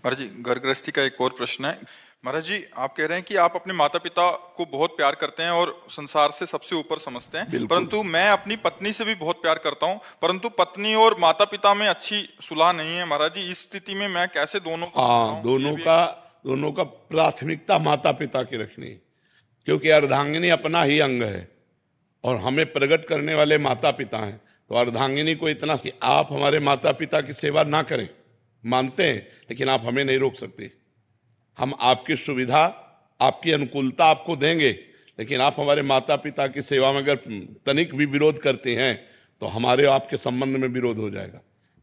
महाराज जी, घर गृहस्थी का एक और प्रश्न है। महाराज जी, आप कह रहे हैं कि आप अपने माता पिता को बहुत प्यार करते हैं और संसार से सबसे ऊपर समझते हैं, परंतु मैं अपनी पत्नी से भी बहुत प्यार करता हूं, परंतु पत्नी और माता पिता में अच्छी सुलह नहीं है। महाराज जी, इस स्थिति में मैं कैसे दोनों को समझाऊं? दोनों का प्राथमिकता माता पिता की रखनी, क्योंकि अर्धांगिनी अपना ही अंग है और हमें प्रकट करने वाले माता पिता हैं। तो अर्धांगिनी को इतना कि आप हमारे माता पिता की सेवा ना करें, मानते हैं, लेकिन आप हमें नहीं रोक सकते। हम आपकी सुविधा, आपकी अनुकूलता आपको देंगे, लेकिन आप हमारे माता पिता की सेवा में अगर तनिक भी विरोध करते हैं तो हमारे आपके संबंध में विरोध हो जाएगा।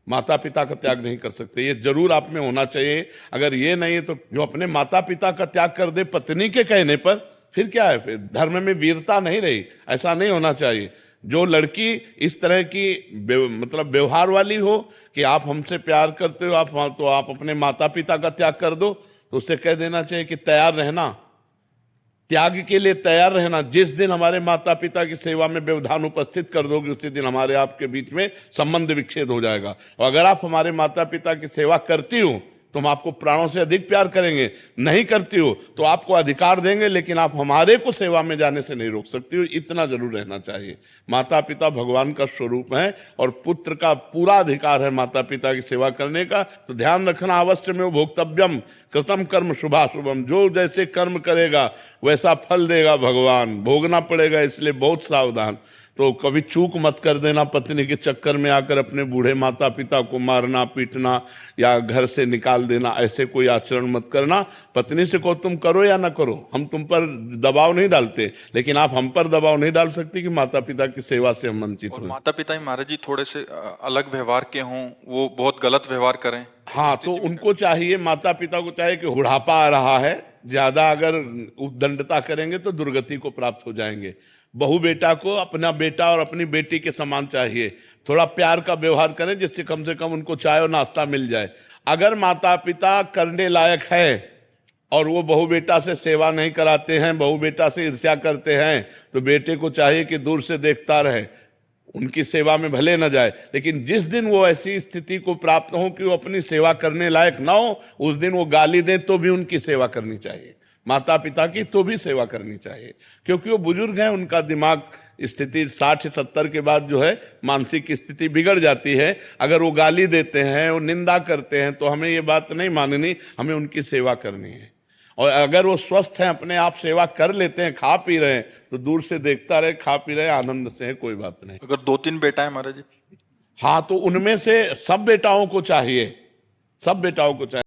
माता पिता का त्याग नहीं कर सकते, ये जरूर आप में होना चाहिए। अगर ये नहीं है तो जो अपने माता पिता का त्याग कर दे पत्नी के कहने पर, फिर क्या है? फिर धर्म में वीरता नहीं रही। ऐसा नहीं होना चाहिए। जो लड़की इस तरह की मतलब व्यवहार वाली हो कि आप हमसे प्यार करते हो, आप अपने माता पिता का त्याग कर दो, तो उससे कह देना चाहिए कि तैयार रहना, त्याग के लिए तैयार रहना। जिस दिन हमारे माता पिता की सेवा में व्यवधान उपस्थित कर दोगे, उसी दिन हमारे आपके बीच में संबंध विच्छेद हो जाएगा। और अगर आप हमारे माता पिता की सेवा करती हो तो हम आपको प्राणों से अधिक प्यार करेंगे। नहीं करती हो तो आपको अधिकार देंगे, लेकिन आप हमारे को सेवा में जाने से नहीं रोक सकती हो। इतना जरूर रहना चाहिए। माता पिता भगवान का स्वरूप है और पुत्र का पूरा अधिकार है माता पिता की सेवा करने का। तो ध्यान रखना, अवश्य में भोक्तव्यम कृतम कर्म शुभाशुभम। जो जैसे कर्म करेगा वैसा फल देगा भगवान, भोगना पड़ेगा, इसलिए बहुत सावधान। तो कभी चूक मत कर देना, पत्नी के चक्कर में आकर अपने बूढ़े माता पिता को मारना, पीटना या घर से निकाल देना, ऐसे कोई आचरण मत करना। पत्नी से को तुम करो या ना करो, हम तुम पर दबाव नहीं डालते, लेकिन आप हम पर दबाव नहीं डाल सकते कि माता पिता की सेवा से हम वंचित हों। माता पिता ही महाराज जी थोड़े से अलग व्यवहार के हों, वो बहुत गलत व्यवहार करें, हाँ, तो उनको चाहिए, माता पिता को चाहिए कि बुढ़ापा आ रहा है, ज्यादा अगर उद्दंडता करेंगे तो दुर्गति को प्राप्त हो जाएंगे। बहू बेटा को अपना बेटा और अपनी बेटी के समान चाहिए। थोड़ा प्यार का व्यवहार करें जिससे कम से कम उनको चाय और नाश्ता मिल जाए। अगर माता पिता करने लायक है और वो बहू बेटा से सेवा नहीं कराते हैं, बहू बेटा से ईर्ष्या करते हैं, तो बेटे को चाहिए कि दूर से देखता रहे, उनकी सेवा में भले न जाए। लेकिन जिस दिन वो ऐसी स्थिति को प्राप्त हो कि वो अपनी सेवा करने लायक ना हो, उस दिन वो गाली दें तो भी उनकी सेवा करनी चाहिए। माता पिता की तो भी सेवा करनी चाहिए, क्योंकि वो बुजुर्ग हैं, उनका दिमाग स्थिति 60-70 के बाद जो है मानसिक स्थिति बिगड़ जाती है। अगर वो गाली देते हैं, वो निंदा करते हैं, तो हमें ये बात नहीं माननी, हमें उनकी सेवा करनी है। और अगर वो स्वस्थ हैं, अपने आप सेवा कर लेते हैं, खा पी रहे हैं, तो दूर से देखता रहे, खा पी रहे, आनंद से है, कोई बात नहीं। अगर 2-3 बेटा है महाराज जी, हाँ, तो उनमें से सब बेटाओं को चाहिए, सब बेटाओं को चाहिए।